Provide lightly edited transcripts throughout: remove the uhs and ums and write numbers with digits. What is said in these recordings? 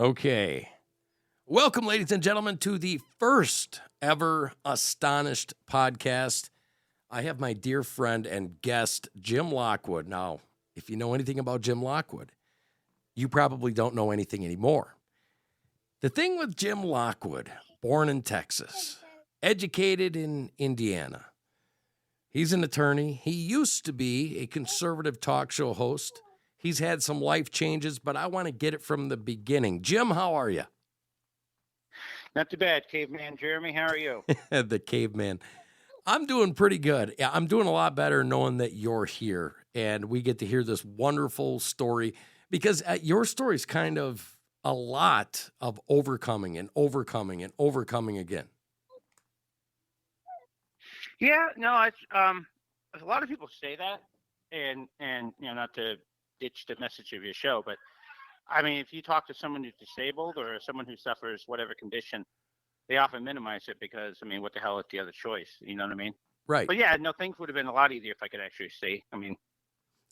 Okay. Welcome, ladies and gentlemen, to the first ever Astonished podcast. I have my dear friend and guest, Jim Lockwood. Now, if you know anything about Jim Lockwood, you probably don't know anything anymore. The thing with Jim Lockwood, born in Texas, educated in Indiana, he's an attorney. He used to be a conservative talk show host. He's had some life changes, but I want to get it from the beginning. Jim, how are you? Not too bad, Caveman Jeremy. How are you? The caveman. I'm doing pretty good. Yeah, I'm doing a lot better knowing that you're here and we get to hear this wonderful story because your story is kind of a lot of overcoming and overcoming and overcoming again. Yeah, no, it's a lot of people say that, and not to ditch the message of your show, but I mean, if you talk to someone who's disabled or someone who suffers whatever condition, they often minimize it because I mean, what the hell is the other choice? You know what I mean? Right. But yeah, no, things would have been a lot easier if I could actually see. I mean,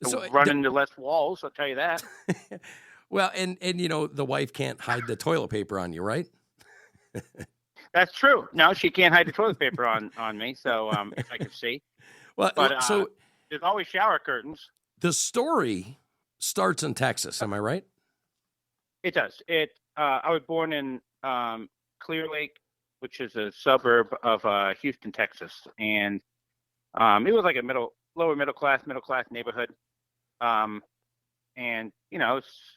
So run into less walls. I'll tell you that. well, and you know, the wife can't hide the toilet paper on you, right? That's true. No, she can't hide the toilet paper on me. So if I could see, Well, but so there's always shower curtains. the story starts in Texas, am I right? It does. I was born in Clear Lake, which is a suburb of Houston, Texas, and it was like a lower middle class neighborhood, and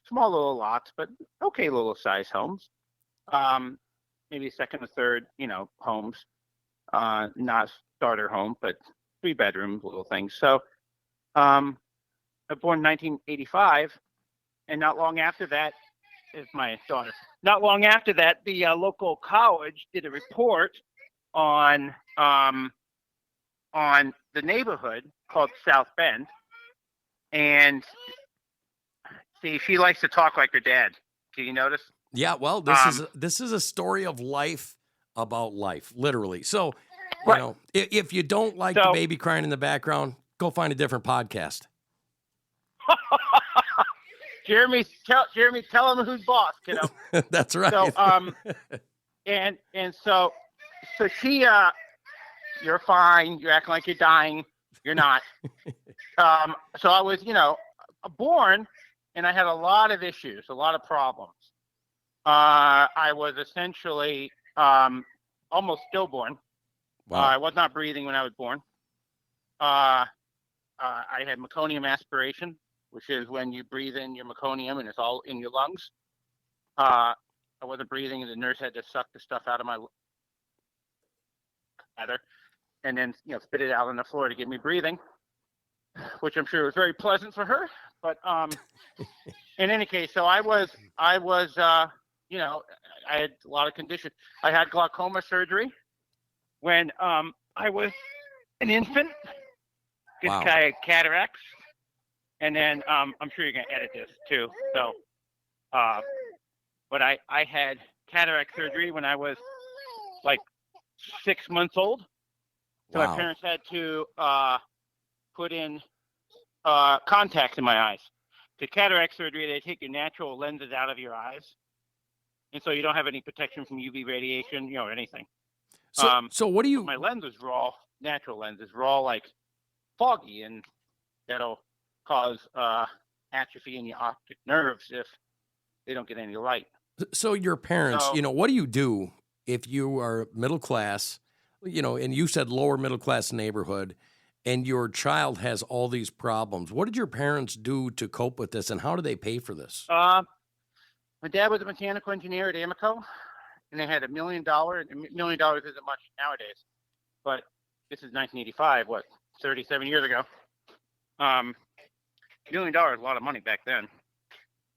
small little lots, but okay little size homes, maybe second or third, homes, not starter home, but 3-bedroom little things. So, I was born in 1985, and not long after that. Is my daughter. Not long after that, the local college did a report on the neighborhood called South Bend, and see, she likes to talk like her dad. Can you notice? Yeah, well, this is a story of life about life, literally. So, Right. if you don't like the baby crying in the background, go find a different podcast. Jeremy, tell him who's boss, kiddo. That's right. So, and so she, you're fine. You're acting like you're dying. You're not. So I was, born, and I had a lot of issues, a lot of problems. I was essentially almost stillborn. Wow. I was not breathing when I was born. I had meconium aspiration, which is when you breathe in your meconium and it's all in your lungs. I wasn't breathing, and the nurse had to suck the stuff out of my bladder and then spit it out on the floor to get me breathing, which I'm sure was very pleasant for her. But in any case, so I was I had a lot of conditions. I had glaucoma surgery when I was an infant. Wow. Cataracts. And then I'm sure you're going to edit this too. So, but I had cataract surgery when I was like 6 months old. So Wow. my parents had to put in contacts in my eyes. The cataract surgery, they take your natural lenses out of your eyes. And so you don't have any protection from UV radiation, or anything. So what do you... My lenses were all natural lenses, were all like foggy, and that'll cause atrophy in your optic nerves if they don't get any light. So your parents, what do you do if you are middle class, and you said lower middle class neighborhood, and your child has all these problems? What did your parents do to cope with this, and how do they pay for this? My dad was a mechanical engineer at Amoco, and they had $1 million. $1 million isn't much nowadays, but this is 1985, 37 years ago. $1 million is a lot of money back then.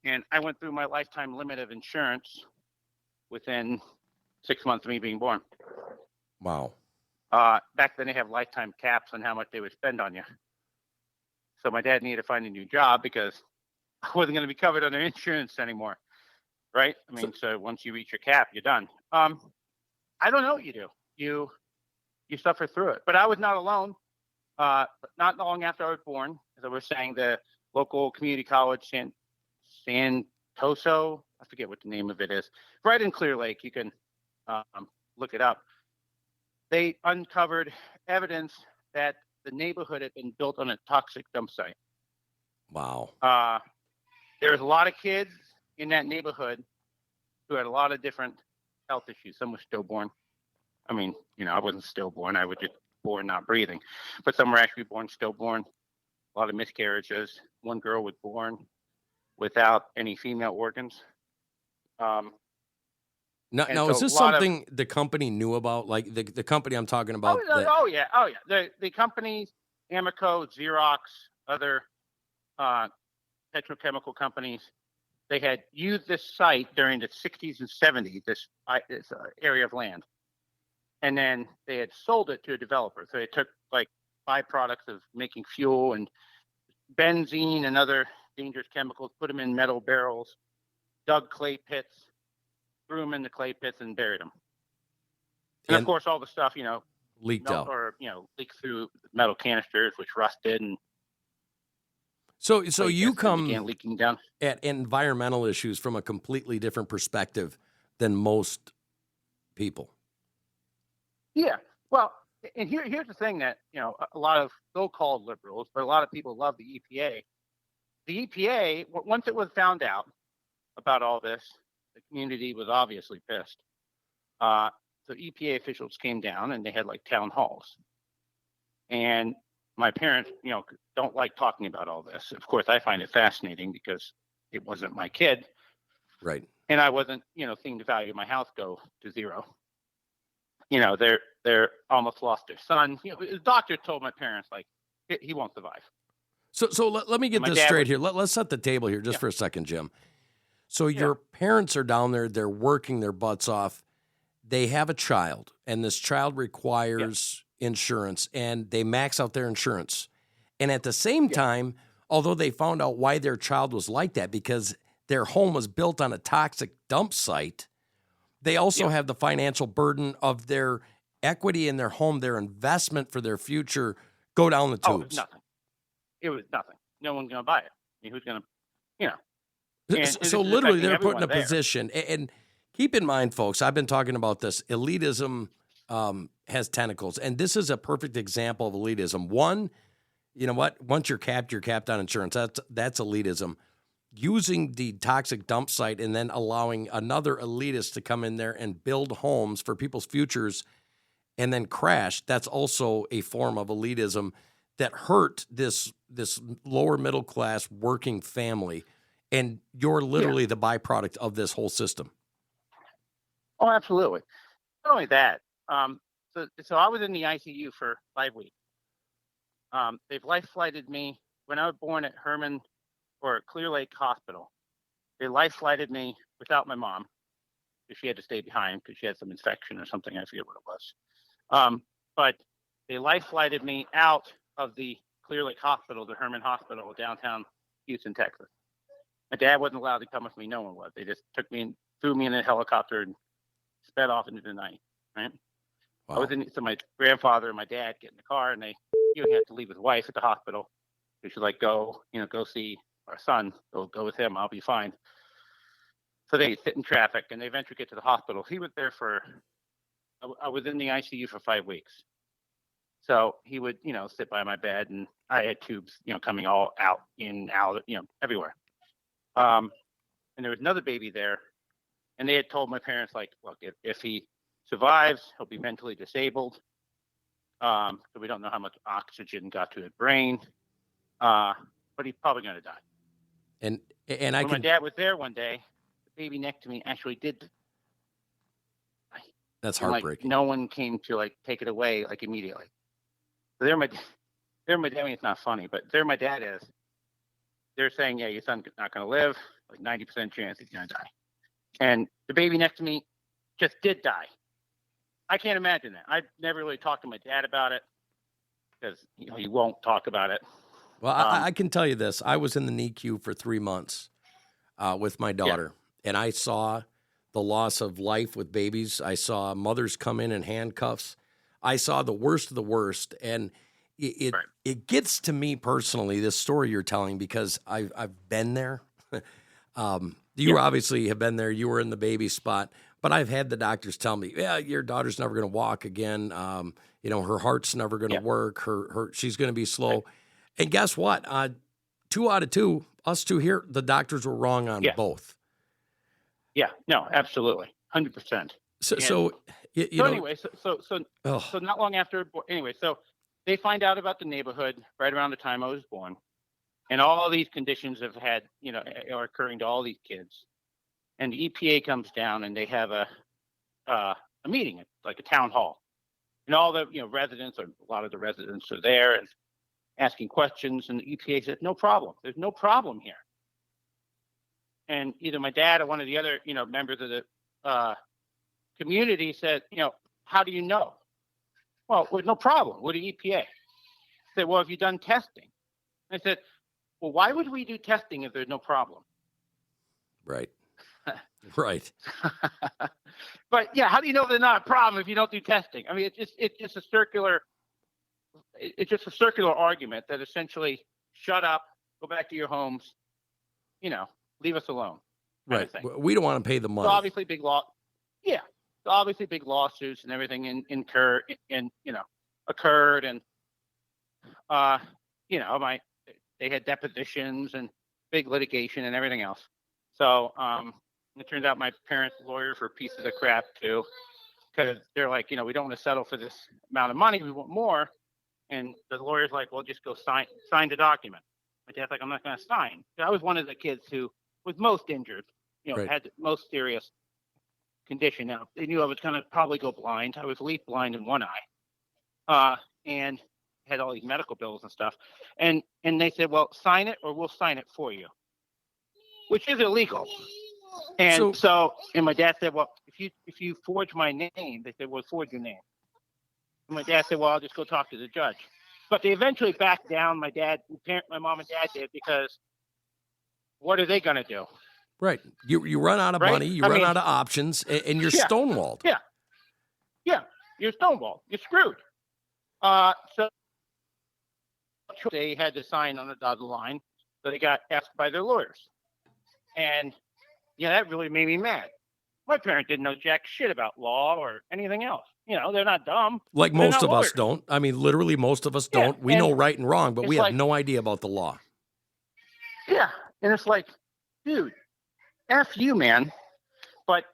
And I went through my lifetime limit of insurance within 6 months of me being born. Wow. Back then they have lifetime caps on how much they would spend on you. So my dad needed to find a new job because I wasn't going to be covered under insurance anymore. Right? I mean, so once you reach your cap, you're done. I don't know what you do. You suffer through it. But I was not alone. Not long after I was born, as I was saying, the local community college, Santoso I forget what the name of it is, right in Clear Lake. You can look it up. They uncovered evidence that the neighborhood had been built on a toxic dump site. Wow. There's a lot of kids in that neighborhood who had a lot of different health issues. Some were stillborn. I mean, I wasn't stillborn. I was just born not breathing. But some were actually born stillborn. A lot of miscarriages. One girl was born without any female organs. Now, is this something the company knew about? Like the company I'm talking about? Oh yeah. The companies, Amoco, Xerox, other petrochemical companies, they had used this site during the 60s and 70s, this area of land. And then they had sold it to a developer. So they took like byproducts of making fuel and benzene and other dangerous chemicals, put them in metal barrels, dug clay pits, threw them in the clay pits and buried them. And of course, all the stuff, leaked out, or leaked through metal canisters, which rusted. And so you come leaking down at environmental issues from a completely different perspective than most people. Yeah, well, and here's the thing that a lot of so-called liberals, but a lot of people love the EPA. The EPA, once it was found out about all this, the community was obviously pissed. So EPA officials came down and they had like town halls. And my parents, don't like talking about all this. Of course, I find it fascinating because it wasn't my kid. Right. And I wasn't, seeing the value of my house go to zero. They're almost lost their son. The doctor told my parents, like, he won't survive. So let me get this straight here. Let's set the table here just for a second, Jim. So your parents are down there. They're working their butts off. They have a child, and this child requires insurance, and they max out their insurance. And at the same time, although they found out why their child was like that, because their home was built on a toxic dump site, they also have the financial burden of their equity in their home, their investment for their future, go down the tubes. It was nothing. No one's going to buy it. I mean, who's going to? So literally, they're put in a position. And keep in mind, folks, I've been talking about this. Elitism has tentacles, and this is a perfect example of elitism. One, you know what? Once you're capped on insurance. That's elitism. Using the toxic dump site and then allowing another elitist to come in there and build homes for people's futures and then crash, that's also a form of elitism that hurt this lower middle class working family. And you're literally the byproduct of this whole system. Oh, absolutely. Not only that, so I was in the ICU for 5 weeks. They've life flighted me when I was born at Herman or Clear Lake Hospital. They life flighted me without my mom because she had to stay behind because she had some infection or something. I forget what it was. But they life flighted me out of the Clear Lake Hospital, the Herman Hospital, downtown Houston, Texas. My dad wasn't allowed to come with me. No one was. They just took me and threw me in a helicopter and sped off into the night. Right. Wow. So my grandfather and my dad get in the car, and he had to leave his wife at the hospital. She was like, go see our son. Go with him. I'll be fine. So they sit in traffic, and they eventually get to the hospital. He was there I was in the ICU for 5 weeks. So he would, sit by my bed, and I had tubes, coming all out, in, out, everywhere. And there was another baby there, and they had told my parents, like, look, if he survives, he'll be mentally disabled. So we don't know how much oxygen got to his brain, but he's probably going to die. And my dad was there one day, the baby next to me actually did die. That's heartbreaking. No one came to take it away immediately. So there my dad. I mean, it's not funny, but there my dad is. They're saying, yeah, your son's not going to live. 90% chance he's going to die. And the baby next to me just did die. I can't imagine that. I've never really talked to my dad about it because he won't talk about it. Well, I can tell you this. I was in the NICU for 3 months with my daughter, and I saw the loss of life with babies. I saw mothers come in handcuffs. I saw the worst of the worst, and it gets to me personally, this story you're telling, because I've been there. You obviously have been there. You were in the baby spot, but I've had the doctors tell me, yeah, your daughter's never going to walk again. Her heart's never going to work. She's going to be slow. Right. And guess what? 2 out of 2, us 2 here, the doctors were wrong on both. Yeah, no, absolutely. 100%. So not long after, so they find out about the neighborhood right around the time I was born. And all these conditions have had, are occurring to all these kids. And the EPA comes down and they have a meeting, like a town hall. And all the, residents, or a lot of the residents are there and asking questions. And the EPA said, no problem. There's no problem here. And either my dad or one of the other, members of the community said, how do you know? Well, with no problem. With the EPA. I said, well, have you done testing? I said, well, why would we do testing if there's no problem? Right. Right. But yeah, how do you know there's not a problem if you don't do testing? I mean, it's just a circular argument that essentially shut up, go back to your homes, leave us alone. Right. We don't want to pay the money. So obviously big lawsuits and everything occurred and they had depositions and big litigation and everything else. So it turns out my parents' lawyers were pieces of crap too, because they're like, we don't want to settle for this amount of money. We want more. And the lawyer's like, well, just go sign the document. My dad's like, I'm not going to sign. I was one of the kids who was most injured, had the most serious condition. Now, they knew I was going to probably go blind. I was at least blind in one eye. And had all these medical bills and stuff. And they said, well, sign it or we'll sign it for you, which is illegal. And and my dad said, well, if you forge my name, they said, well, forge your name. And my dad said, well, I'll just go talk to the judge. But they eventually backed down. My mom and dad did, because what are they going to do? Right. You run out of money, you run out of options, and you're stonewalled. Yeah. Yeah. You're stonewalled. You're screwed. So they had to sign on the dotted line. So they got asked by their lawyers. And that really made me mad. My parents didn't know jack shit about law or anything else. They're not dumb. Like most of us don't. I mean, literally most of us don't. We know right and wrong, but we have no idea about the law. Yeah. And it's like, dude, F you, man. But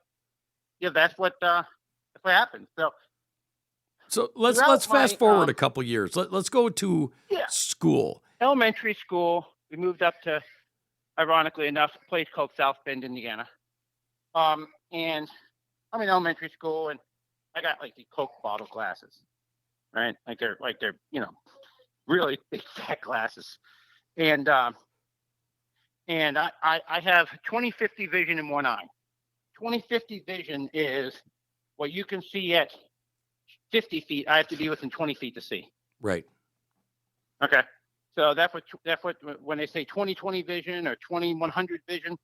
that's what happened. So let's fast forward a couple years. Let's go to school. Elementary school. We moved up to, ironically enough, a place called South Bend, Indiana. And I'm in elementary school, and I got like the Coke bottle glasses, right? Like they're really big fat glasses. And I have 20/50 vision in one eye. 20/50 vision is what you can see at 50 feet. I have to be within 20 feet to see. Right. Okay. So that's what when they say 20/20 vision or 2100 vision,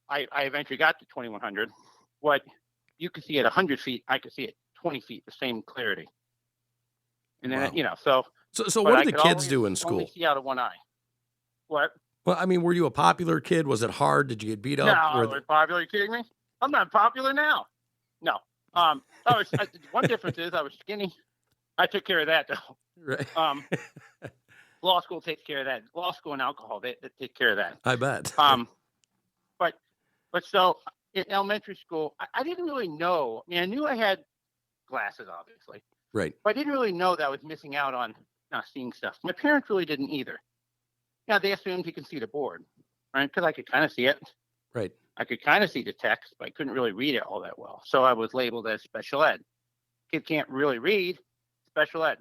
I eventually got to 2100. What you can see at 100 feet, I can see at 20 feet, the same clarity. And then So what did the kids do in school? Only see out of one eye. What? Well, I mean, were you a popular kid? Was it hard? Did you get beat up? No, I was popular. Are you kidding me? I'm not popular now. No. One difference is I was skinny. I took care of that though. Right. Law school takes care of that. Law school and alcohol, they take care of that. I bet. But so in elementary school, I didn't really know. I mean, I knew I had glasses, obviously. Right. But I didn't really know that I was missing out on not seeing stuff. My parents really didn't either. They assumed you can see the board, right? Because I could kind of see it. Right. I could kind of see the text, but I couldn't really read it all that well. So I was labeled as special ed. Kid can't really read, special ed.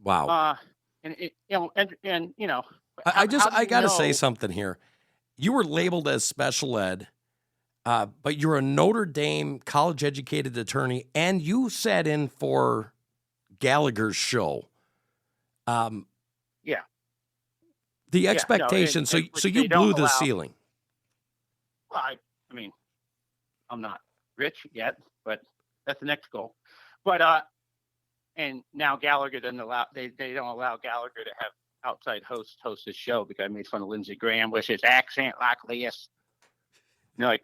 Wow. I got to say something here. You were labeled as special ed, but you're a Notre Dame college-educated attorney, and you sat in for Gallagher's show. Yeah. The expectation, so you blew the ceiling. Well, I mean, I'm not rich yet, but that's the next goal. But and now Gallagher doesn't allow they don't allow Gallagher to have outside host his show because I made fun of Lindsey Graham with his accent like this. like